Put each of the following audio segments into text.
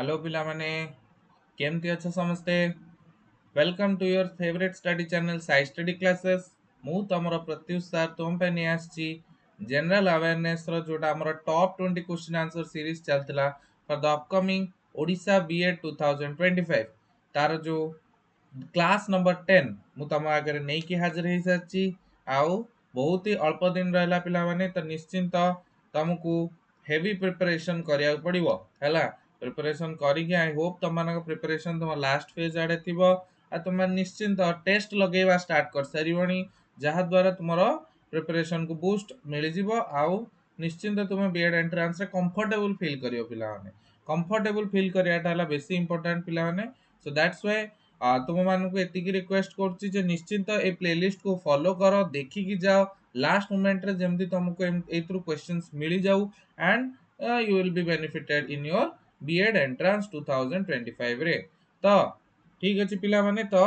Hello पिला माने केमती अच्छा समस्ते। Welcome to your favourite study channel Sai study classes. मु तमरो प्रत्युष सर तुम पे नहीं आछि जनरल अवेयरनेस रो जोटा हमर टॉप 20 क्वेश्चन आंसर सीरीज चलतला for the upcoming Odisha B Ed 2025 तार जो क्लास नंबर 10 मु तम आगे नहीं कि हाजिर हो सारी आउ बहुत ही अल्प दिन रहला पिला माने तो निश्चिंत तुमको हेवी प्रिपरेशन करिया पड़िबो हैला। प्रिपरेशन करिके आई होप तुम मानक प्रिपरेशन तुम लास्ट फेज आड़े थिबो आ तुम निश्चिंत टेस्ट लगेवा स्टार्ट कर सारिबणी जहा द्वारा तुमरो प्रिपरेशन को बूस्ट मिल जिवो आउ निश्चिंत तुम बीएड एंट्रेंस रे कंफर्टेबल फील करियो पिला माने कंफर्टेबल फील करियाटा हला बेसी इंपोर्टेंट पिला माने सो दैट्स व्हाई तुम मानक एतिकी रिक्वेस्ट करुच्ची जे निश्चिंत ए प्लेलिस्ट को फॉलो करो देखिकी जाओ लास्ट मोमेंट रे जेमती तुमको एथरु क्वेश्चंस मिली जाऊ and you will be benefited in your BEd entrance 2025 रे। तो ठीक अछि पिला माने तो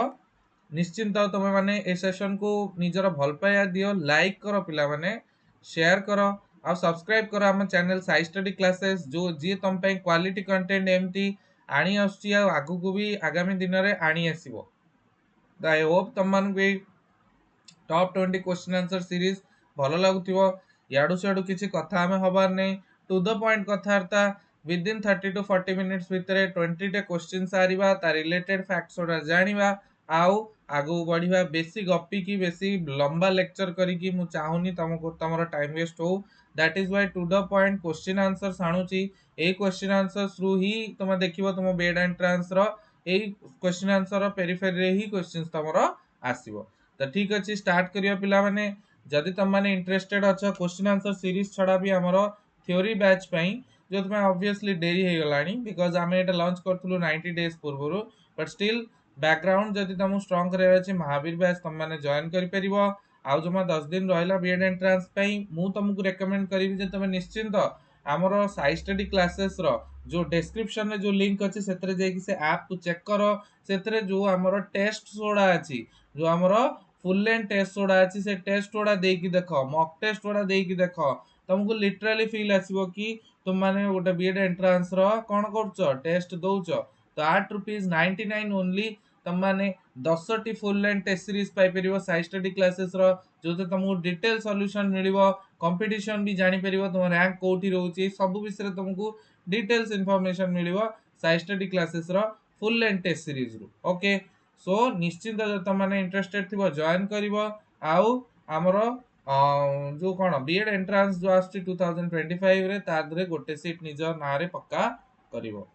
निश्चिंत तुम माने ए सेशन को निजर भल पाया दियो लाइक करो पिला माने शेयर करो और सब्सक्राइब करो हम चैनल साई स्टडी क्लासेस जो जी तुम पे क्वालिटी कंटेंट एमती आनी आछी आगु को भी आगामी दिन रे आनी आसीबो। आई होप तुम मान भी टॉप 20 क्वेश्चन आंसर सीरीज भल लगुथिबो याडू सियाडू किछि कथा हमें हबार नै टू द पॉइंट कथार्ता विद इन 30 टू 40 मिनिट्स भितरे 20 टे क्वेश्चन सारिबा ता रिलेटेड फैक्ट्स ओडा जानिबा आउ आगु बढ़िबा बेसी गप्पी की बेसी लंबा लेक्चर करी की मु चाहुनी तुमको तमरो टाइम वेस्ट हो that is why to the point question answer साणुची ए क्वेश्चन आंसर थ्रू ही तुम देखिबो तुम बेड एंट्रेंस रो ए क्वेश्चन आंसर पेरिफेरी रे ही क्वेश्चंस तमरो आसीबो। तो ठीक अच्छे स्टार्ट करिया पिला माने जदि तुम माने इंटरेस्टेड अच्छा क्वेश्चन आंसर सीरीज छड़ा भी हमरो थ्योरी बैच पई जो तुम्हें ऑब्वियसली देरी हे गलानी बिकॉज़ आमे एटा लॉन्च करथुलु 90 डेज पूर्वरु बट स्टिल बैकग्राउंड जदि तुम स्ट्रांग करे अछि महावीर बैच तुम माने जॉइन करि परिबो आउ जमा 10 दिन रहला बीएड एंट्रेंस पई मु तुमको रेकमेंड करिवि जे तुम निश्चिंत हमरो साई स्टडी क्लासेस रो जो डिस्क्रिप्शन में जो लिंक अछि सेतरे जेकी से ऐप को चेक करो सेतरे जो हमरो टेस्ट सोडा अछि जो हमरो फुल लेंथ टेस्ट सोडा अछि से टेस्ट ओडा देकी देखो मॉक टेस्ट ओडा देकी देखो तुमको लिटरली फील आसीबो कि तुम माने गोटे बीएड एंट्रेंस रो कोन करछो टेस्ट दउछो तो 8 रुपीस 99 ओनली तुम माने 10 टी फुल लेंथ टेस्ट सीरीज पाई परिबो साई स्टडी क्लासेस रो जो तो तुमको डिटेल सॉल्यूशन मिलिबो कंपटीशन भी जानि परिबो तुम रैंक कोठी रहउची सब विषय तुमको डिटेल्स इंफॉर्मेशन मिलिबो साई स्टडी क्लासेस रो फुल लेंथ टेस्ट सीरीज रो ओके। सो निश्चिंत तुम मैंने इंटरेस्टेड थी जॉइन कर आउ आमर जो कौन बीएड एंट्रांस जो आस 2025 रे तादरे गोटे सीट निज ना रे पक्का करिवो।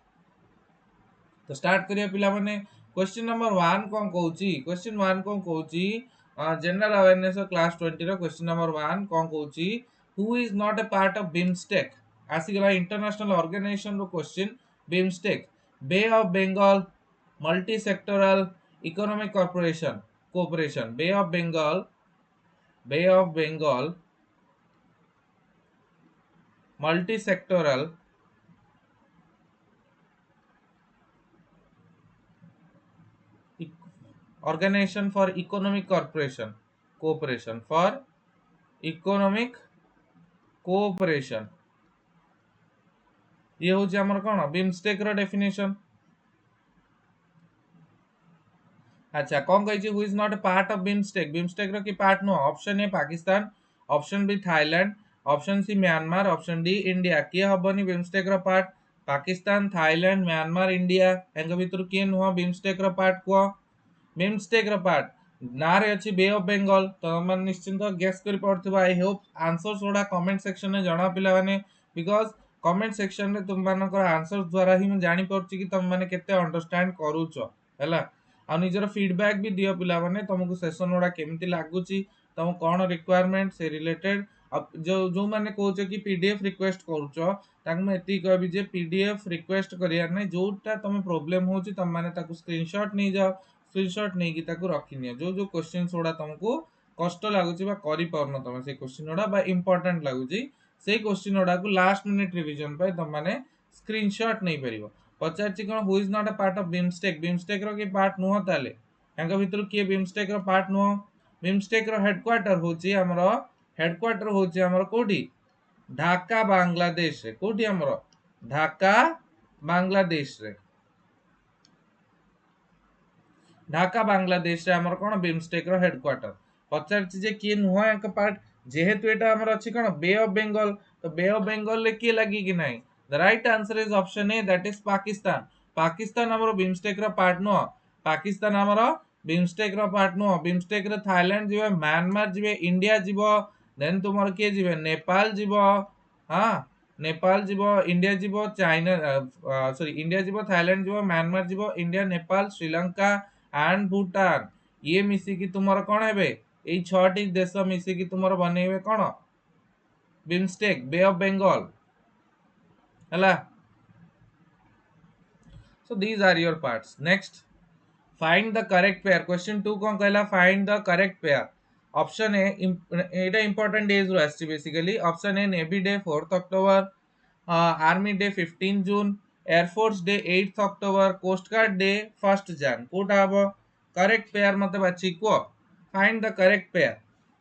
तो स्टार्ट करिया पिला माने क्वेश्चन नंबर 1 कोन कहउची क्वेश्चन 1 कोन कहउची जनरल अवेयरनेस क्लास 20 रो क्वेश्चन नंबर 1 कोन कहउची who is not a part of BIMSTEC आसी गला इंटरनेशनल ऑर्गेनाइजेशन रो question BIMSTEC bay of Bengal multi sectoral economic corporation cooperation bay of Bengal multi sectoral organization for economic corporation cooperation for economic cooperation ये हूँ आमर कौन BIMSTEC रो definition. अच्छा कौन कही who is not a part of BIMSTEC BIMSTEC रो की part नो option A Pakistan option B Thailand option C Myanmar option D India किए हबनी बिमस्टेक रो part Pakistan Thailand Myanmar India एंग भितर किए नुह बिमस्टेक रो पार्ट को बिमस्टेक रो पार्ट ना रे अछि बे ऑफ बंगाल तो मन निश्चिंत गेस कर पड़थबा आई होप आंसर्स ओडा कमेंट सेक्शन में जणा पिला माने बिकॉज़ कमेंट सेक्शन में तुम मानकर आंसर्स द्वारा ही मैं जानि पड़छि कि तुम माने केते अंडरस्टैंड करूछो हैला आ निजर फीडबैक भी दियो पिला माने तुमको सेशन ओडा केमति लागुची तुम कोन रिक्वायरमेंट से रिलेटेड जो जो माने कहउछ कि पीडीएफ रिक्वेस्ट करूछो ताक मैं एति कहबी जे पीडीएफ रिक्वेस्ट करियार नै जोटा तुम प्रॉब्लम होची तुम माने ताको स्क्रीनशॉट नै जाओ स्क्रीनशॉट नै कि ताको रखिनियो जो जो क्वेश्चंस ओडा तुमको कष्ट लागुची बा करि परनो तुम से क्वेश्चन ओडा बा इंपोर्टेंट लागुची से क्वेश्चन ओडा को लास्ट मिनिट रिवीजन पे तुम माने स्क्रीनशॉट नै परिबो पचारछि कोन who is not a part of BIMSTEC BIMSTEC रो की पार्ट नुह ताले यांग भितर किए बिमस्टेक रो पार्ट नुह बिमस्टेक रो हेडक्वार्टर होची हमरो हेडक्वार्टर होची हमरो कोठी ढाका बांग्लादेश रे कोठी हमरो ढाका बांग्लादेश रे ढाका बांग्लादेश रे हमर कोन बिमस्टेक रो हेडक्वार्टर पचार जे किए नुह एक पार्ट जेहेतु एटा हमर अछि कोन बे ऑफ बंगाल तो बे ऑफ बंगाल ले किए लागी कि नाही the right answer is option A that is Pakistan Pakistan हमर बिमस्टेक रो पार्ट नो पाकिस्तान हमर बिमस्टेक रो पार्ट नो बिमस्टेक रे थाईलैंड जिवे म्यांमार जिवे इंडिया जिवो देन तुमर के जिवे नेपाल जिवो हां नेपाल जीवो इंडिया जीवो चाइना सॉरी इंडिया जीवो थाईलैंड जीवो म्यांमार जीवो इंडिया नेपाल श्रीलंका एंड भूटान ये मिसिकी तुमर कौन हेबे एई छटी देश मिसिकी तुमर बनेइबे कौन बिमस्टेक बे ऑफ बंगाल हला so these are your parts next find the correct pair question 2 कौन कहला find the correct pair option A एटा इंपोर्टेंट डेज रो आछि basically option A navy day 4th October army day 15 June air force day 8th October coast guard day 1st January कोटा हबो correct pair मते बाछि को find the correct pair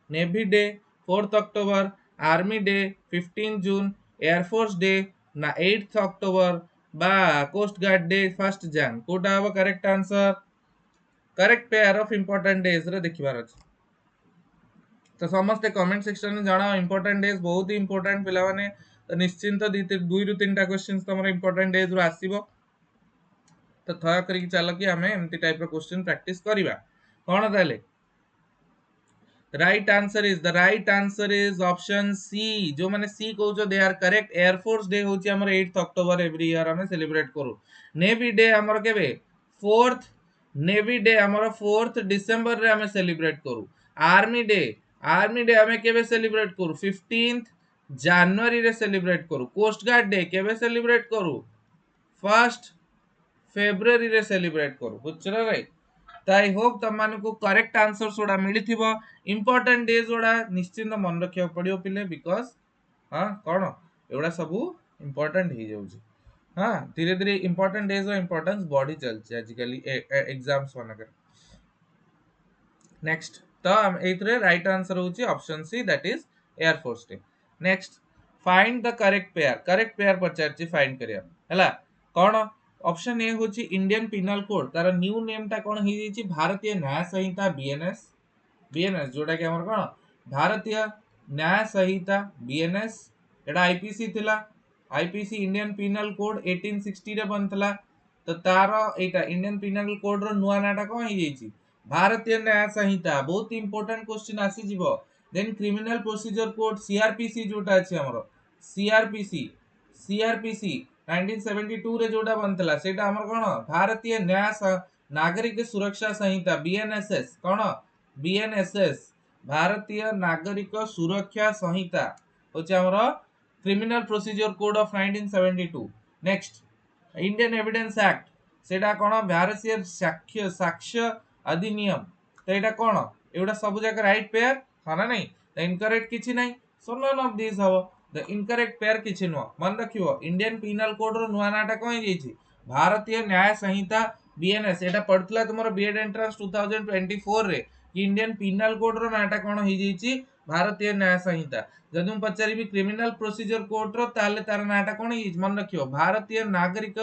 navy day 4th October army day 15 June air force day ना 8th October बा coast guard day 1st January कोटा हबो correct answer correct pair of important days रे देखिबार अछि तो समस्ते कमेंट सेक्शन में जाना इंपोर्टेंट डेज बहुत ही इंपोर्टेंट पिला माने तो निश्चिंत दुई रु तीन टा क्वेश्चंस तमर इंपोर्टेंट डेज रो आसीबो तो थया करी चलो कि हमें एमती टाइप रो क्वेश्चन प्रैक्टिस करिवा कोन ताले right answer is option C जो माने सी कहू जो they are correct air force day होची हमर 8th अक्टोबर एवरी ईयर हमें सेलिब्रेट करू नेवी डे हमर केबे 4th नेवी डे हमर 4th डिसेंबर रे हमें सेलिब्रेट करू आर्मी डे हमें केबे सेलिब्रेट करू 15th जनवरी रे सेलिब्रेट करू कोस्ट गार्ड डे केबे सेलिब्रेट करू 1st फेब्रुअरी रे सेलिब्रेट करू बुझछरा रे ताई होप तम मानको करेक्ट आंसर सोडा मिलिथिबो इंपोर्टेंट डेज जोडा निश्चिंत मन रखियो पड़ियो पिले बिकॉज हां कोन एवडा सब इंपोर्टेंट ही जाउची हां धीरे धीरे इंपोर्टेंट डेज रो इंपोर्टेंस बढ़ी चलची आजिकली एग्जाम्स मानकर नेक्स्ट तो हम एथरे राइट आंसर होची option C that is Air Force day next find the correct pair पचारची फाइंड करिया हला कोन ऑप्शन ए होची इंडियन पिनल कोड तार न्यू नेम ता कोन ही जेची भारतीय न्याय संहिता बीएनएस जोटा के हमर कोन भारतीय न्याय संहिता बीएनएस एटा आईपीसी थिला आईपीसी इंडियन पिनल कोड 1860 रे बनथला तो तार एटा इंडियन पिनल कोड रो नुआ नाटा कोन ही जेची भारतीय न्याय संहिता बहुत इंपोर्टेंट क्वेश्चन आसी जीवो then criminal procedure code CrPC जोटा अछि हमरो सीआरपीसी 1972 रे जोटा बनतला सेटा हमर कोन भारतीय न्याय नागरिक सुरक्षा संहिता बीएनएसएस कोन बीएनएसएस भारतीय नागरिक सुरक्षा संहिता होचे हमर criminal procedure code of 1972 next Indian evidence act सेटा कोन भारतीय साक्ष्य अधिनियम तो एटा कोन एवडा सब जगह राइट पेयर हाना नहीं द इनकरेक्ट किछि नहीं सो नन ऑफ दिस हबो द इनकरेक्ट पेयर किछि नो मन रखियो इंडियन पिनल कोड रो नुआ नाटा कोन जेछि भारतीय न्याय संहिता बीएनएस एटा पडतला तुमरो बीएड एंट्रेंस 2024 रे कि इंडियन पिनल कोड रो नाटा कोन ही जेछि भारतीय न्याय संहिता जदि हम पचारिबी क्रिमिनल प्रोसीजर कोड रो ताले तार नाटा कोन ही मन रखियो भारतीय नागरिक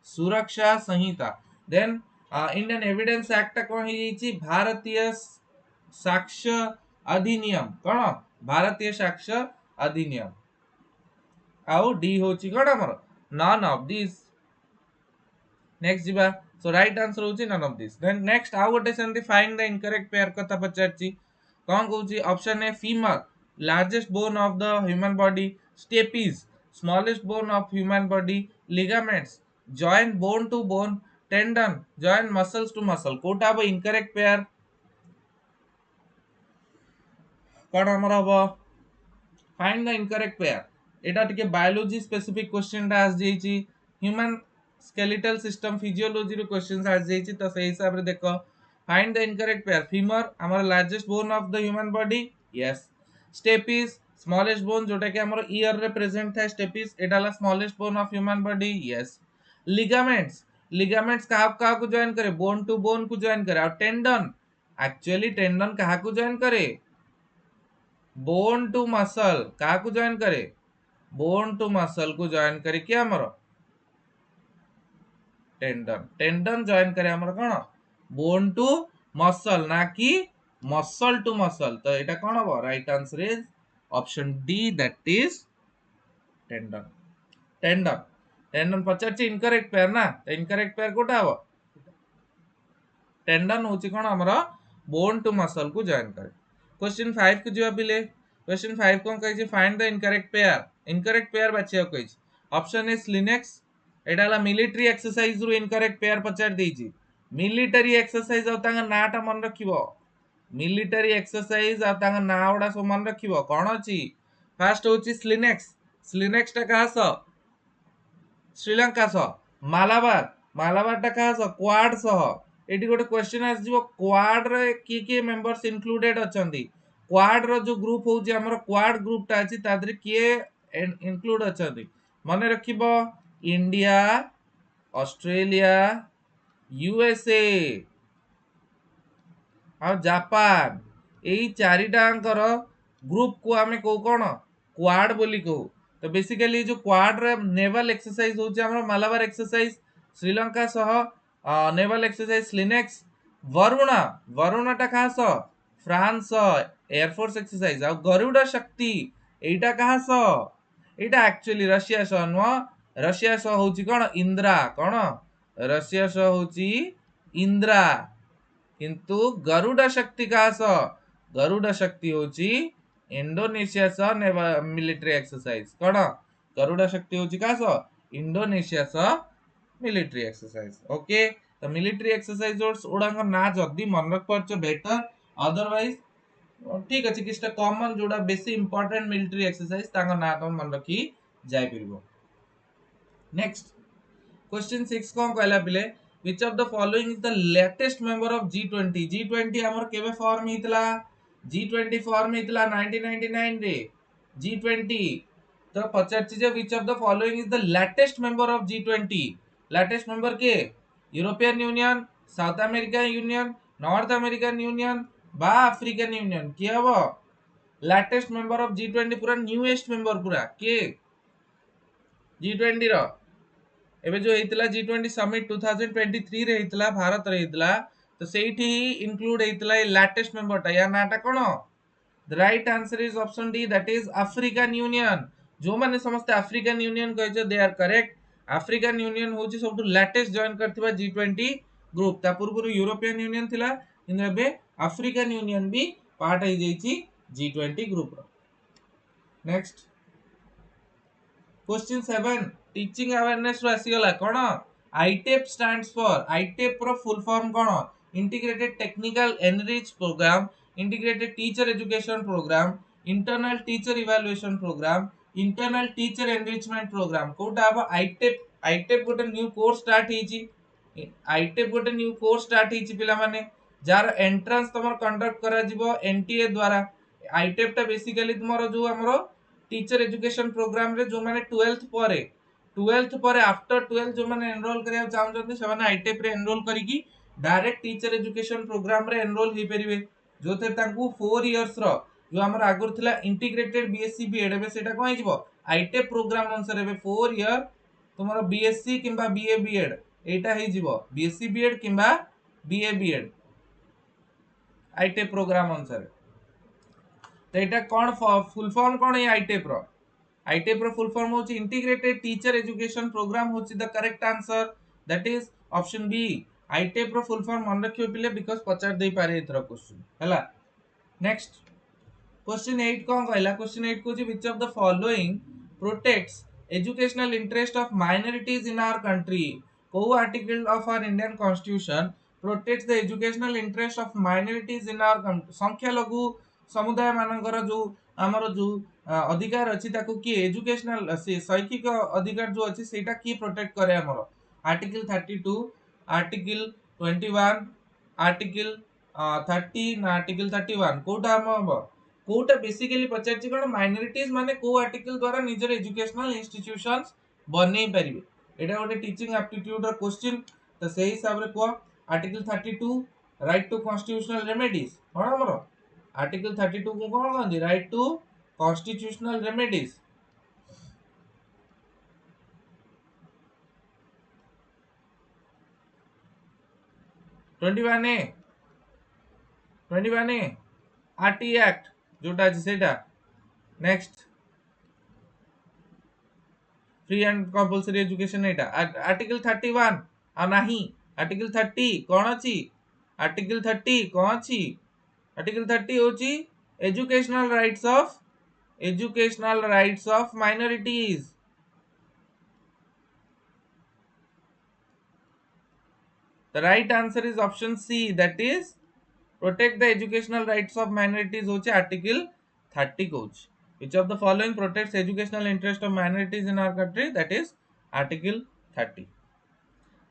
सुरक्षा संहिता देन इंडियन एविडेंस एक्ट कोन ही जेछि भारतीय साक्ष्य अधिनियम कोन भारतीय साक्ष्य अधिनियम आउ डी होची कोन हमर नन ऑफ दिस नेक्स्ट जिबा सो राइट आंसर होची none of this then next आउ गोटे सेंती फाइंड द इनकरेक्ट पेयर कथा पचारची कोन कहूची option A femur largest bone of the human body stapes smallest bone of human body ligaments joint bone to bone tendon joint muscles to muscle कोटा अब incorrect pair कोन हमर हबो find the incorrect pair एटा टिके biology specific question टा आस जेची human skeletal system physiology रो question आस जेची तो सही हिसाब रे देखो find the incorrect pair femur हमर largest bone of the human body yes stapes smallest bone जोटा के हमर ईयर रे प्रेजेंट था स्टेपिस एटाला smallest bone of human body yes ligaments कहा को जॉइन करे बोन टू बोन को जॉइन करे और टेंडन एक्चुअली टेंडन कहा को जॉइन करे बोन टू मसल कहा को जॉइन करे बोन टू मसल को जॉइन करे क्या हमरो टेंडन टेंडन जॉइन करे हमर कोन बोन टू मसल ना कि मसल टू मसल तो एटा कोन हो right answer is option D that is tendon tendon tendon पचारछि इनकरेक्ट पेयर ना तो इनकरेक्ट पेयर कोटा हो टेंडन होची कोन हमर बोन टू मसल को जॉइन करे क्वेश्चन 5 को जवाब बिले क्वेश्चन 5 कोन कहै छै फाइंड द इनकरेक्ट पेयर बाछियो कहै छै option is Linux Etah La military exercise रु इनकरेक्ट पेयर पचार देछि मिलिटरी एक्सरसाइज आ तांगा नाटा मन रखिबो मिलिटरी एक्सरसाइज आ तांगा नावडा सो मन रखिबो कोन अछि फर्स्ट होछि स्लिनेक्स टा कहास श्रीलंका सह मालाबार टा कहास क्वाड सह एटी गोटे क्वेश्चन आसीबो क्वाड रे की मेंबर्स इंक्लूडेड अछंती क्वाड रो जो ग्रुप होउछि हमर क्वाड ग्रुप टा अछि तादरे किए इंक्लूड अछंती माने रखिबो इंडिया ऑस्ट्रेलिया यूएसए आ जापान एई चारिटांकर ग्रुप को हमें को कोन क्वाड बोली को तो बेसिकली जो क्वाड रे नेवल एक्सरसाइज होउछि हमर मालाबार एक्सरसाइज श्रीलंका सह नेवल एक्सरसाइज लिनेक्स वरुणा टा कहास फ्रांस एयरफोर्स एक्सरसाइज आ गरुड़ शक्ति एटा कहास एटा एक्चुअली रशिया सह नो रशिया सह होउछि कोन इंद्रा कोन रशिया सह होउछि इंद्रा किंतु गरुड़ शक्ति कहास गरुड़ शक्ति होउछि इंडोनेशिया सह मिलिटरी एक्सरसाइज कोन गरुड़ शक्ति होउछि कहास इंडोनेशिया सह मिलिटरी एक्सरसाइज ओके तो मिलिटरी एक्सरसाइज उड़ांग ना जदी मन रख परछ बेटर अदरवाइज ठीक अछि किछटा कॉमन जोडा बेसी इंपोर्टेंट मिलिटरी एक्सरसाइज तांग ना तो मन रखी जाय परबो नेक्स्ट क्वेश्चन 6 कोन कहला पिले which of the following is the latest member of G20 G20 हमर केबे फॉर्म हितला G20 फॉर्म हितला 1999 रे G20 तो पचारछि जे which of the following is the latest member of G20 latest member के European union South American union North American union बा African union के हबो latest member of G20 पूरा newest member पूरा के G20 रो एबे जो हेतला G20 समिट 2023 रे हेतला भारत रे हेतला तो सेठी ही इंक्लूड हेतला लेटेस्ट मेंबर ता या नाटा कोन the right answer is option D that is African union जो माने समस्त अफ्रीकन यूनियन कहै छै they are correct African union होची सबटु लेटेस्ट जॉइन करथिबा G20 ग्रुप ता पूर्व यूरोपियन यूनियन थिला इन एबे अफ्रीकन यूनियन भी पार्ट हो जाईची G20 ग्रुप रो नेक्स्ट क्वेश्चन 7 टीचिंग अवेयरनेस रो आसीगला कोन आईटेप स्टैंड्स फॉर आईटेप रो फुल फॉर्म कोन integrated technical enrich program integrated teacher education program internal teacher evaluation program internal teacher enrichment program कोटा अब आईटेप गोटे न्यू कोर्स स्टार्ट हिची आईटेप गोटे न्यू कोर्स स्टार्ट हिची पिला माने जार एंट्रेंस तमर कंडक्ट करा जिवो एनटीए द्वारा आईटेप ता बेसिकली तुमरो जो हमरो टीचर एजुकेशन प्रोग्राम रे जो माने 12th पर आफ्टर 12 जो माने एनरोल करिया चाहन जति से माने आईटेप रे एनरोल करिकी डायरेक्ट टीचर एजुकेशन प्रोग्राम रे एनरोल हे परिबे जोथे तांकू 4 इयर्स रो जो हमर आगुर थिला इंटीग्रेटेड बीएससी बीएड एबे सेटा कोइ जिवो आईटेप प्रोग्राम अनुसार एबे 4 इयर तुमरो बीएससी किंबा बीए बीएड एटा हे जिवो बीएससी बीएड किंबा बीए बीएड आईटेप प्रोग्राम अनुसार तो एटा कोन फुल फॉर्म कोन है आईटेप रो फुल फॉर्म होची इंटीग्रेटेड टीचर एजुकेशन प्रोग्राम होची the correct answer that is option B ITEP रो फुल फॉर्म मन रखियो पिले बिकॉज़ पचार देई पारे इथरा क्वेश्चन हला नेक्स्ट क्वेश्चन 8 कोन कहला क्वेश्चन 8 को जी which of the following protects educational interest of minorities in our country को article of our Indian constitution protects the educational interest of minorities in our country संख्या लघु समुदाय मानकर जो हमर जो अधिकार अछि ताको की एजुकेशनल शैक्षिक अधिकार जो अछि सेटा की प्रोटेक्ट करे हमर आर्टिकल 32 आर्टिकल 21 आर्टिकल 30 ना आर्टिकल 31 कोटा हम कोटा बेसिकली पचारछि कोन माइनॉरिटीज माने को आर्टिकल द्वारा निजर एजुकेशनल इंस्टीट्यूशंस बनै परिबे एटा गोटे टीचिंग एप्टीट्यूड रो क्वेश्चन तो सेही हिसाब रे को article 32 right to constitutional remedies कोन हमर आर्टिकल 32 को कोन कहंदी right to constitutional remedies 21A 21A RT Act जोटा अछि सेटा next free and compulsory education एटा आर्टिकल 31 आ नाही आर्टिकल 30 कोन अछि आर्टिकल 30 कोन अछि आर्टिकल 30 होची educational rights of minorities the right answer is option C, that is protect the educational rights of minorities hoche article 30 coach. Which of the following protects educational interest of minorities in our country? That is article 30.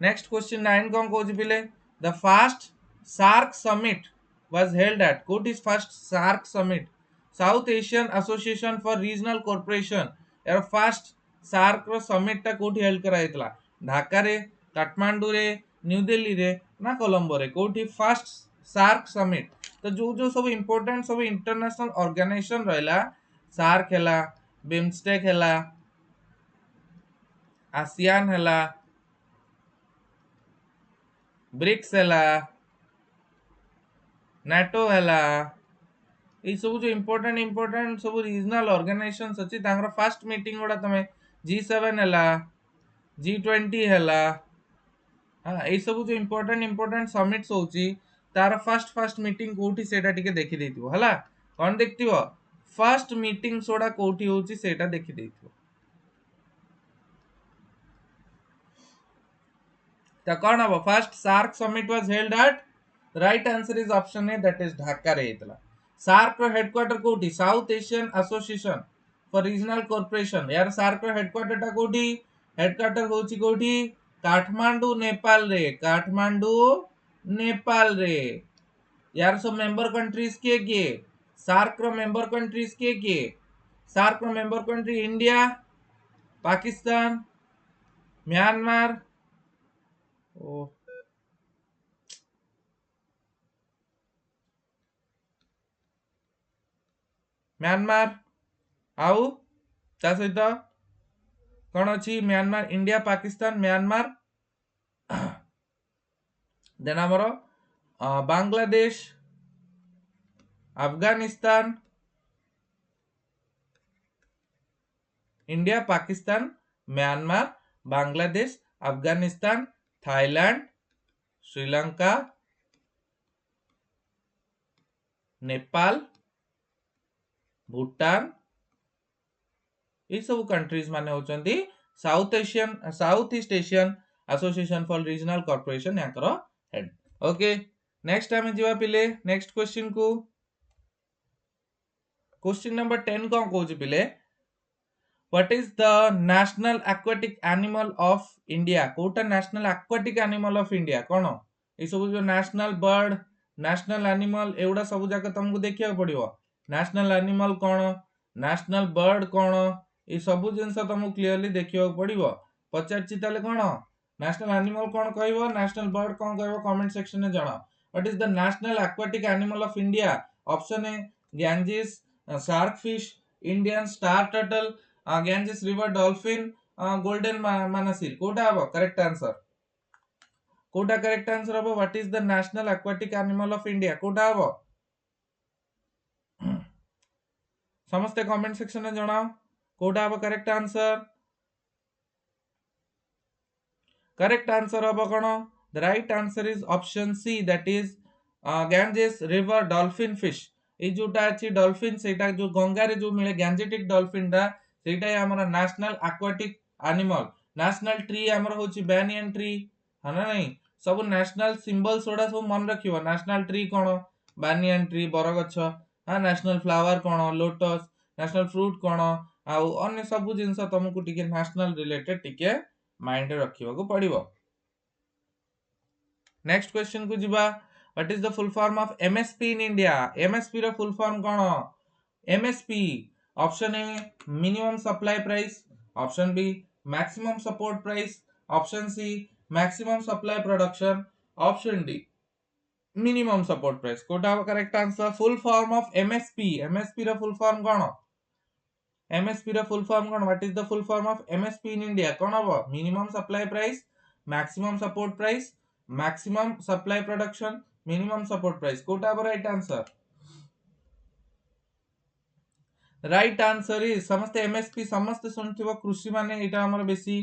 Next question 9 kon coach bile the first SAARC summit was held at quote is first SAARC summit South Asian Association for Regional Cooperation यार first SAARC रो summit टा कोठी held कराइतला Dhaka रे काठमांडू रे new Delhi रे ना कोलंबो रे कोठी first SAARC summit तो जो जो सब इंपोर्टेंट सब इंटरनेशनल ऑर्गेनाइजेशन रहला सार्क हैला बिम्स्टेक हैला आसियान हैला ब्रिक्स हैला नाटो हैला ये सब जो इंपोर्टेंट सब रीजनल ऑर्गेनाइजेशंस अछि तांगर फर्स्ट मीटिंग गोडा तमे G7 हैला G20 हैला हां ये सब जो इंपोर्टेंट समिट्स होची तार फर्स्ट मीटिंग कोठी सेटा टिके देखि देथिबो हला कोन देखतिबो फर्स्ट मीटिंग सोडा कोठी होची सेटा देखि देथिबो त कोन हबो first SAARC summit was held at right answer is option A that is Dhaka रे हेतला सार्क रो हेडक्वार्टर कोठी South Asian association for regional Corporation यार सार्क रो हेडक्वार्टर टा कोठी हेडक्वार्टर होची कोठी काठमांडू नेपाल रे यार सब मेंबर कंट्रीज के सार्क रो मेंबर कंट्रीज के सार्क रो member country India Pakistan Myanmar ओ म्यांमार आउ ता सहित कौन अच्छी Myanmar India Pakistan Myanmar then आमर Bangladesh Afghanistan India Pakistan Myanmar Bangladesh Afghanistan Thailand Sri Lanka Nepal Bhutan ये सब कंट्रीज माने होचंदी South East Asian association for regional corporation याकर हेड ओके नेक्स्ट आमे जीवा पिले नेक्स्ट क्वेश्चन को क्वेश्चन नंबर 10 को कहूची पिले what is the national aquatic animal of India कोटा national aquatic animal of India कोन ए सब जो नेशनल बर्ड नेशनल एनिमल एउडा सब जाक तुमको देखिया पड़िबो नेशनल एनिमल कोन नेशनल बर्ड कोन ए सब जिंस तुमको क्लियरली देखिया पड़िबो पचारची ताले कोन नेशनल एनिमल कोन कहइबो नेशनल बर्ड कोन कहइबो कमेंट सेक्शन में जणाओ what is the national aquatic animal of India option A Ganges shark fish Indian star turtle Ganges river dolphin golden mahseer कोटा हबो करेक्ट आंसर कोटा करेक्ट आंसर हबो what is the national aquatic animal of India कोटा हबो समस्त comment section में जणाओ कोटा हबो correct answer हबो कोन the right answer is option C that is Ganges river dolphin fish ए जोटा अछि डॉल्फिन सेटा जो गंगा रे जो मिले गैंजेटिक डॉल्फिन दा सेटा हमर national aquatic animal national tree हमर होची बैनियन ट्री हना नहीं सब नेशनल सिंबल्स ओडा सब मन रखियो नेशनल ट्री कोन बैनियन ट्री बरगछ हां नेशनल फ्लावर कोन लोटस नेशनल फ्रूट कोन आ अन्य सब जिंस तुमको टिके नेशनल रिलेटेड टिके माइंड रखियो को पड़िबो नेक्स्ट क्वेश्चन को जिबा what is the full form of MSP in India MSP रो फुल फॉर्म कोन MSP option A minimum supply price option B maximum support price option C maximum supply production option D minimum support price कोटा correct answer full form of MSP रो full form कोन MSP रो full form कोन what is the full form of MSP in India कोन हबो minimum supply price maximum support price maximum supply production minimum support price कोटा right answer right answer is समस्त MSP समस्त सुनथिबो कृषि माने एटा हमर बेसी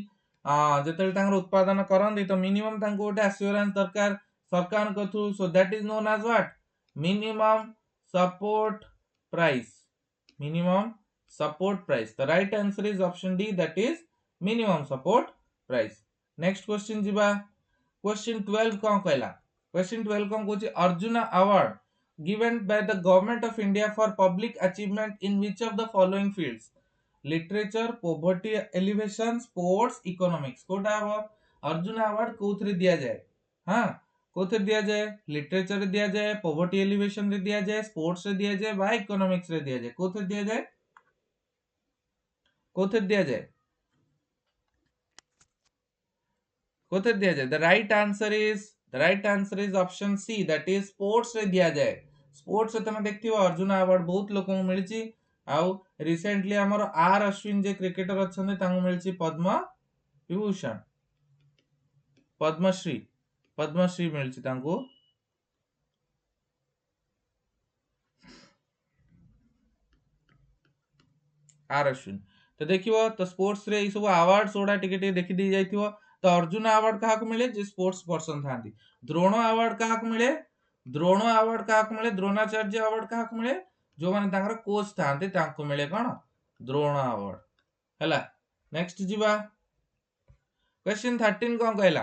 जेतेल तांगर उत्पादन करंदी तो मिनिमम तांको गोटे एश्योरेंस दरकार सरकार को through so that is known as what minimum support price minimum support price the right answer is option D that is minimum support price next question jiba question 12 kon कहला question 12 kon Kochi arjuna award given by the government of india for public achievement in which of the following fields literature poverty elevation sports economics कोटा हबो Arjuna award कोथरे दिया जाए हां कोथरे दिया जाए literature रे दिया जाए पॉवर्टी एलिवेशन रे दिया जाए स्पोर्ट्स रे दिया जाए बा इकोनॉमिक्स रे दिया जाए कोथरे दिया जाए कोथरे दिया जाए कोथरे दिया जाए the right answer is option C that is sports रे दिया जाए स्पोर्ट्स रे तमे देखथिबो अर्जुन अवार्ड बहुत लोक को मिलची आउ रिसेंटली हमर आर अश्विन जे क्रिकेटर अछन तांगु मिलची पद्म विभूषण पद्मश्री पद्मश्री मिलची तांगु आर अश्विन तो देखियो तो स्पोर्ट्स रे ई सब अवार्ड्स ओडा टिके टिके देखि दी जाइथिबो तो अर्जुन अवार्ड काहा को मिले जे स्पोर्ट्स पर्सन थांती द्रोण अवार्ड काहा को मिले द्रोण अवार्ड काहा को मिले द्रोणाचार्य अवार्ड काहा को मिले जो माने तांकर कोच थांते तांको मिले कोन द्रोण अवार्ड हला नेक्स्ट जीवा क्वेश्चन 13 कोन कहला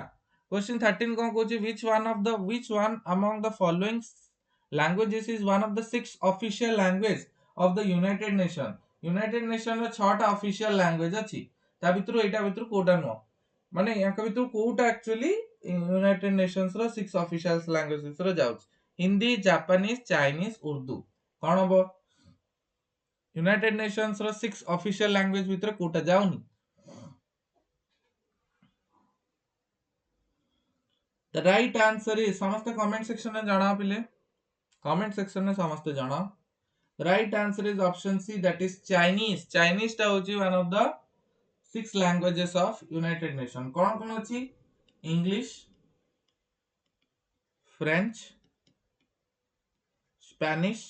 question 13 cone Kochi which one among the following languages is one of the six official language of the united nation ର 6टा ऑफिशियल लैंग्वेज अछि ता भितरु एटा भितरु कोटा नो माने याका भितरु कोटा एक्चुअली यूनाइटेड नेशंस रो 6 ऑफिशियल लैंग्वेजेस रो जाउछ हिंदी जापानीज चाइनीज उर्दू कोन हबो यूनाइटेड नेशंस रो 6 ऑफिशियल लैंग्वेज भितर कोटा जाउनी द राइट आंसर इज समस्त कमेंट सेक्शन में जाना पिले कमेंट सेक्शन में समस्त जाना right answer is option C that is Chinese टा होची one of the 6 languages of United Nation कौन कौन होची English French Spanish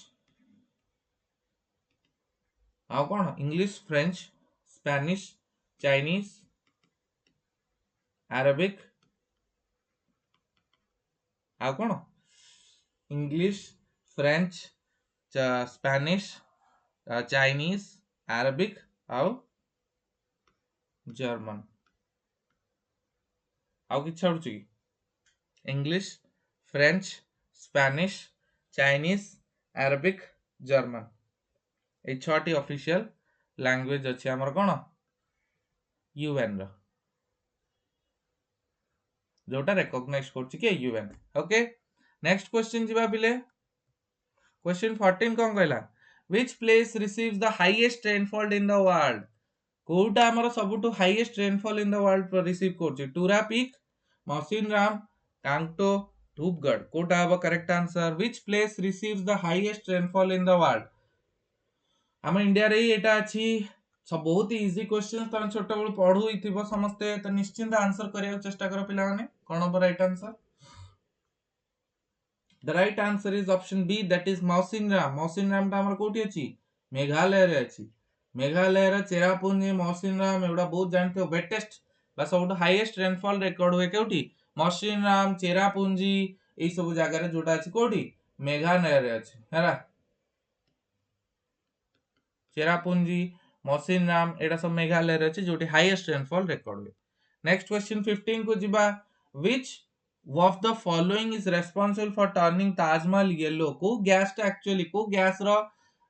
आउ कौन English French Spanish Chinese Arabic आउ कौन English French Spanish Chinese Arabic आउ जर्मन आउ कि छाड़ुची English French Spanish Chinese Arabic German ए छटी ऑफिशियल लैंग्वेज अछि हमर कोन यूएन रो जोटा रिकॉग्नाइज करछि के यूएन ओके नेक्स्ट क्वेश्चन जिबा बिले क्वेश्चन 14 कोन कहला which place receives the highest rainfall in the world कोटा हमर सबटु highest rainfall in the world receive करछि टूरा पीक मौसिनराम कांगटो धूपगढ़ कोटा हबो correct answer which place receives the highest rainfall in the world हम इंडिया रे एटा अछि सब बहुत ही इजी क्वेश्चन तन छोट बळ पढु इथिबो समस्ते त निश्चिंत आंसर करिया चेष्टा करो पिला माने कोन हबो right answer the right answer is option B that is Mawsynram ता हमर कोठी अछि मेघालय रे अछि मेघालय रे चेरापुंजी मौसिनराम एवडा बहुत जानते हो वेटेस्ट बा सबटु हाईएस्ट रेनफॉल रिकॉर्ड हुए केउठी मौसिनराम चेरापुंजी ए सब जगह रे जोटा अछि कोठी मेघालय रे अछि हैला चेरापुंजी मौसिनराम एडा सब मेघालय रे अछि जोटी हाईएस्ट रेनफॉल रिकॉर्ड हुए नेक्स्ट क्वेश्चन 15 को जिबा which of the following is responsible for turning Taj Mahal yellow को गैस टा एक्चुअली को गैस रो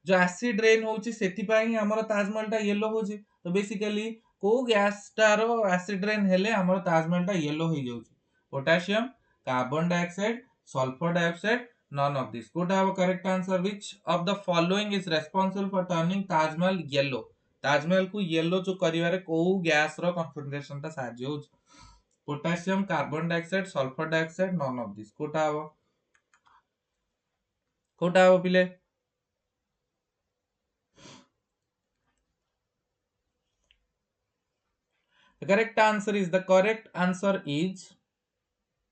जो एसिड रेन होची सेति पई हमर ताजमहल टा येलो होची तो बेसिकली को गैस टा रो एसिड रेन हेले हमर ताजमहल टा येलो हो जाउची potassium carbon dioxide sulphur dioxide none of this could have a correct answer which of the following is responsible for turning Taj Mahal yellow Taj Mahal को येलो जो करिवारे को गैस रो कंसंट्रेशन टा साहाय्य होची potassium carbon dioxide sulphur dioxide none of this कोटा हबो पिले the correct answer is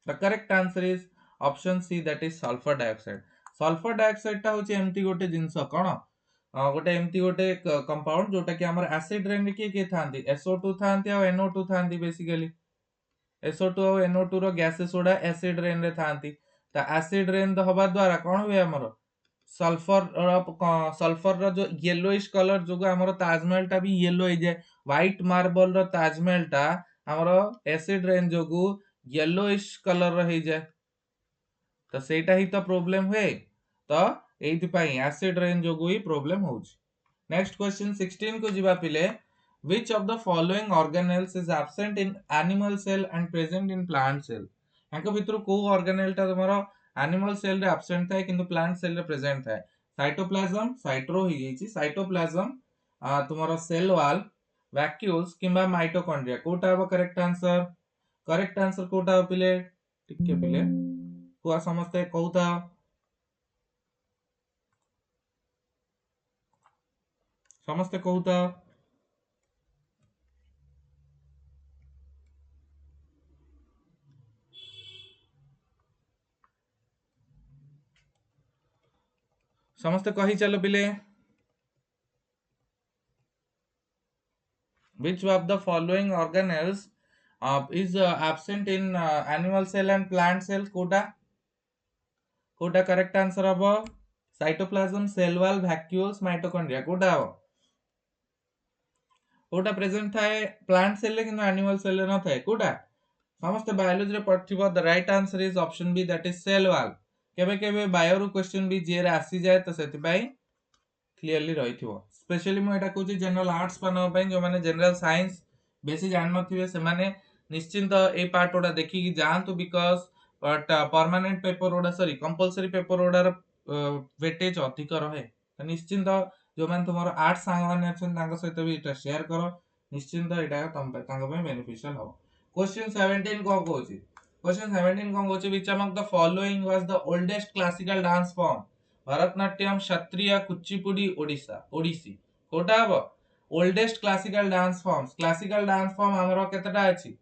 the correct answer is option C, that is sulphur dioxide. Sulphur dioxide टा होची एमती गोटे जिंस कोन, गोटे एमती गोटे कंपाउंड जोटा कि हमर एसिड रेन किए किए थांती, SO2 थांती और NO2 थांती। बेसिकली SO2 और NO2 रो गैसेस गुडा एसिड रेन रे थांती। त एसिड रेन हवा द्वारा कोन हुए हमर सल्फर सल्फर रो जो येलोइश कलर जो हमर ताजमहल टा भी येलो हो जाए, व्हाइट मार्बल रो ताजमहल टा हमर एसिड रेन जोगु येलोइश कलर रो हो जाए। तो सेटा ही तो प्रॉब्लम हुए। तो एथि पई एसिड रेन जोगु ही प्रॉब्लम होउछ। नेक्स्ट क्वेश्चन 16 को जिबा पिले, which of the following organelles is absent in animal cell and present in plant cell? यांको भितर को ऑर्गेनेल टा तुम्हारो एनिमल सेल रे एब्सेंट थाए किंतु प्लांट सेल रे प्रेजेंट थाए? साइटोप्लाज्म, साइट्रो ही जेची साइटोप्लाज्म, तुम्हारो सेल वॉल, वैक्यूल्स किंबा माइटोकॉन्ड्रिया। कोटा हबो करेक्ट आंसर? करेक्ट आंसर कोटा पिले टिके पिले कुआ समझते कहूता समझते कहूता समझते कही चलो पिले। Which of the following organelles is absent in animal cell and plant cell? कोटा कोटा करेक्ट आंसर हबो cytoplasm, cell wall, vacuoles, mitochondria. कोटा हबो कोटा प्रेजेंट थाए प्लांट सेल रे किंतु एनिमल सेल रे न थाए? कोटा समस्त बायोलॉजी रे पढ़थिबो। The right answer is option B, that is cell wall. केबे केबे बायो रो क्वेश्चन भी जे रे आसी जाए तो सेति पई क्लियरली रहिथिबो। स्पेशली मु एटा कहूची जनरल आर्ट्स पनो पई जो माने जनरल साइंस बेसी जान नथिबे से माने निश्चिंत ए पार्ट ओडा देखि कि जानतु, बिकॉज़ बट परमानेंट पेपर ओडा सॉरी कंपलसरी पेपर ओडा वेटेज अधिक रहे। तो निश्चिंत जो माने तुमरो आर्ट्स सांग माने अछन तांको सहित भी एटा शेयर करो, निश्चिंत एटा तम पे तांको पे बेनिफिशियल हो। क्वेश्चन 17 को कहूची, क्वेश्चन 17 को कहूची which among the following was the oldest classical dance form? Bharatanatyam, Sattriya, Kuchipudi, Odisha Odissi. कोटा हबो oldest classical dance forms? Classical dance form हमरो केतटा अछि?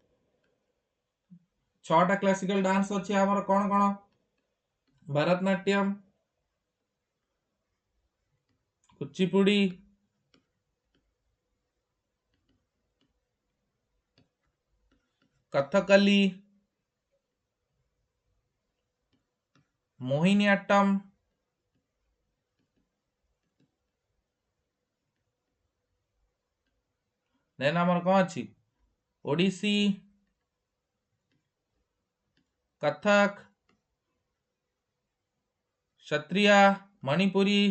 6टा क्लासिकल डांस अछि हमरो कोन कोन? भरतनाट्यम, कुचिपुड़ी, कथकली, मोहिनीअट्टम, देन हमर कोन अछि? ओडिसी, कथक, क्षत्रिय, मणिपुरी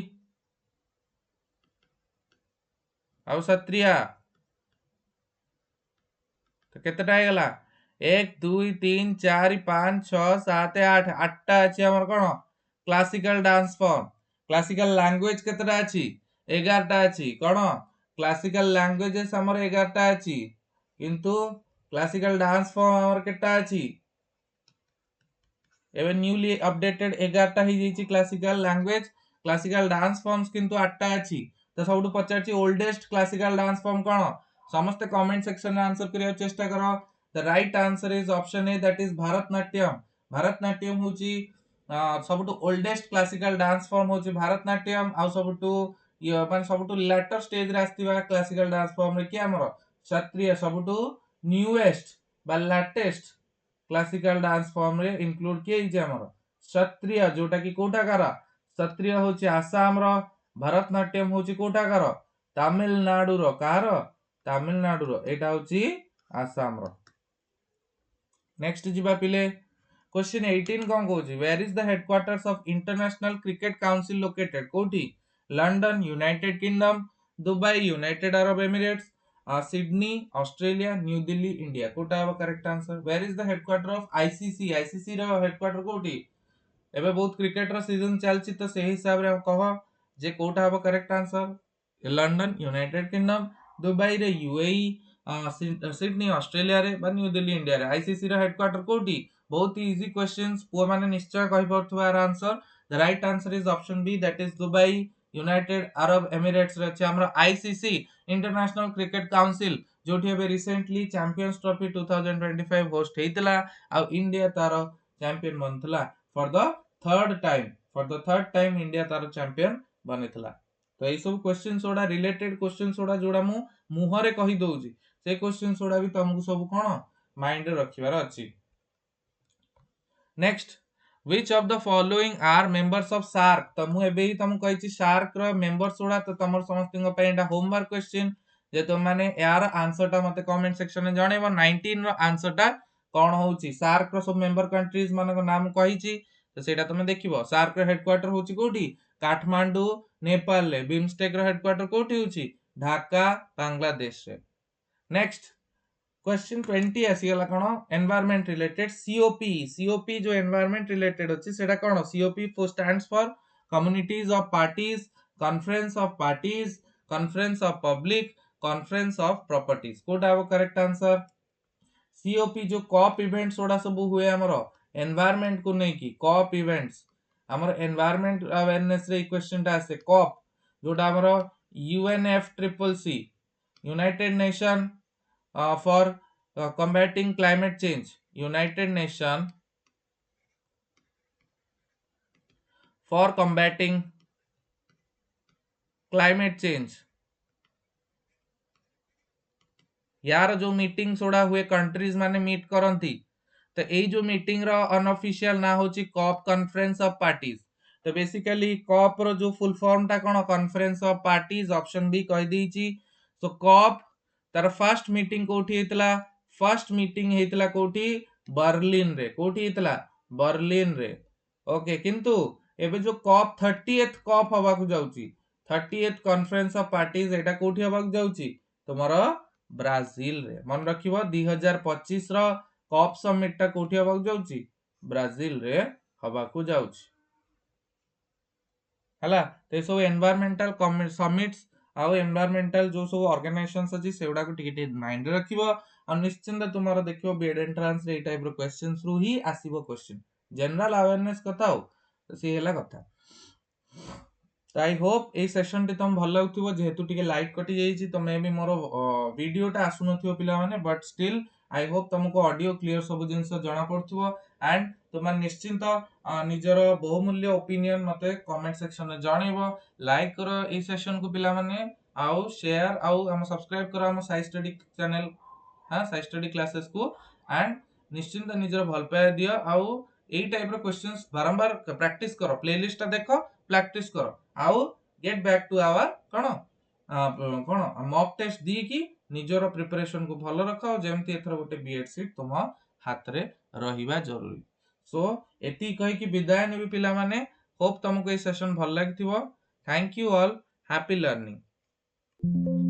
और क्षत्रिय। तो केतटा हे गला? 1 2 3 4 5 6 7 8 8टा अछि हमर कोन classical dance form. Classical language केतटा अछि? 11टा अछि। कोन क्लासिकल लैंग्वेजेस हमर 11टा अछि, किंतु क्लासिकल डांस फॉर्म हमर केतटा अछि? एवं न्यूली अपडेटेड 11टा ही जेची classical language. Classical dance forms किंतु 8टा अछि। तो सबटु पचारची ओल्डेस्ट क्लासिकल डांस फॉर्म कोन? समस्त कमेंट सेक्शन में आंसर करिया चेष्टा करो। The right answer is option A, that is Bharatanatyam. Bharatanatyam होची सबटु ओल्डेस्ट क्लासिकल डांस फॉर्म होची भरतनाट्यम। आ सबटु माने सबटु लेटर स्टेज रे आस्तिबा क्लासिकल डांस फॉर्म रे कि हमर क्षत्रिय सबटु न्यूएस्ट बा लेटेस्ट क्लासिकल डांस फॉर्म रे इंक्लूड किए जे हमर क्षत्रिय, जोटा कि कोठाकार क्षत्रिय होची आसाम रो, भरतनाट्यम होची कोठाकार तमिलनाडु रो। कार तमिलनाडु रो, एटा होची आसाम रो। नेक्स्ट जिबा पिले क्वेश्चन 18 कोन कहूची, where is the headquarters of International Cricket Council located? कोठी? London, United Kingdom, Dubai, United Arab Emirates, Sydney, Australia, New Delhi, India. कोटा हबो correct answer? Where is the headquarter of ICC? ICC रो headquarter कोठी? एबे बहुत cricket रो season चलची तो से हिसाब रे कह जे कोटा हबो correct answer? London, United Kingdom, Dubai रे यूएई, सिडनी ऑस्ट्रेलिया रे, बा न्यू दिल्ली इंडिया रे। आईसीसी रो हेडक्वार्टर कोठी? बहुत ही इजी क्वेश्चंस, पुआ माने निश्चय कहि परथुआर answer. The right answer is option B, that is Dubai, United Arab Emirates रे अछि हमरा आईसीसी इंटरनेशनल क्रिकेट काउंसिल, जोठी एबे रिसेंटली चैंपियंस ट्रॉफी 2025 होस्ट हेतिला आ इंडिया तार चैंपियन बनथला for the third time India तार चैंपियन बनिथला। तो यही सब क्वेश्चंस ओडा रिलेटेड क्वेश्चंस ओडा जोडा मु मुहरे कहि दउची से क्वेश्चंस ओडा भी तुमको सब कोन माइंड रे रखिबार अछि। Next, which of the following are members of SARC? तो मु एबे ही तुमको कहिची SARC रो मेंबर्स ओडा तो तमर समस्तिंग पे एटा होमवर्क क्वेश्चन जे तुम माने यार आंसर टा मते कमेंट सेक्शन में जणेबो। 19 रो आंसर टा कोन होउची SARC रो सब मेंबर कंट्रीज माने को नाम कहिची तो सेटा तुम देखिबो। SARC रो हेडक्वार्टर होउची कोठी काठमांडू नेपाल ले। बिमस्टेक रो हेडक्वार्टर कोठी होउची ढाका बांग्लादेश रे। नेक्स्ट क्वेश्चन 20 आसीगला कोन एनवायरनमेंट रिलेटेड सीओपी जो एनवायरनमेंट रिलेटेड अछि सेटा कोन COP stands for communities of parties, conference of parties, conference of public, conference of properties. कोटा वो करेक्ट आंसर सीओपी जो कॉप इवेंट्स ओडा सब हुए हमरो एनवायरनमेंट को नै की कॉप इवेंट्स हमर एनवायरनमेंट अवेयरनेस रे क्वेश्चन टा आसे कॉप जोटा हमरो UNFCCC United Nation for combating climate change, United Nation for combating climate change। यार जो मीटिंग सोडा हुए कंट्रीज माने मीट करंती तो एई जो मीटिंग रो अनऑफिशियल ना होची कॉप कॉन्फ्रेंस ऑफ पार्टीज। तो बेसिकली कॉप रो जो फुल फॉर्म टा कोन conference of parties option B कहि देची। तो कॉप तार फर्स्ट मीटिंग कोठी हेतला फर्स्ट मीटिंग हेतला कोठी बर्लिन रे कोठी हेतला बर्लिन रे। ओके किंतु एबे जो कॉप 30th कॉप हवा को जाउची 30th कॉन्फ्रेंस ऑफ पार्टीज एटा कोठी हवा को जाउची तमरो ब्राजील रे। मन रखिबो 2025 रो कॉप समिट टा कोठी हवा को जाउची ब्राजील रे हवा को जाउची हला। ते सब एनवायरमेंटल समिट्स आउ एनवायरमेंटल जो सब ऑर्गेनाइजेशंस अछि सेउडा को टिके माइंड रे रखिबो। आ निश्चिंत तुम्हारा देखिबो बीएड एंट्रेंस रे ए टाइप रो क्वेश्चंस रु ही आसीबो क्वेश्चन जनरल अवेयरनेस कथा हो तो से हेला कथा। तो I hope A session T तुम भल लागुथिबो जेहेतु टिके लाइट कटि जाईची तो मे भी मोर वीडियो टा आसुनथिबो पिला माने बट स्टिल आई होप तुमको ऑडियो क्लियर सब जिंस जणा पड़थिबो एंड तुम निश्चिंत निजर बहुमूल्य ओपिनियन मते कमेंट सेक्शन में जणेबो। लाइक करो ए सेशन को पिला माने आउ शेयर आउ हम सब्सक्राइब करो हम साई स्टडी चैनल हां साई स्टडी क्लासेस को एंड निश्चिंत निजर भल पाए दियो आउ एई टाइप रो क्वेश्चंस बारंबार प्रैक्टिस करो प्लेलिस्ट टा देखो प्रैक्टिस करो आउ गेट बैक टू आवर कोन मॉक टेस्ट दी की निजर प्रिपरेशन को भलो रखो जेमती एथर गोटे बीएड सीट तुम हाथ रे रहिबा जरूरी। सो एती कहि की विदाय नेबी पिला माने होप तुमको ए सेशन भल लागिथिबो। Thank you all happy learning.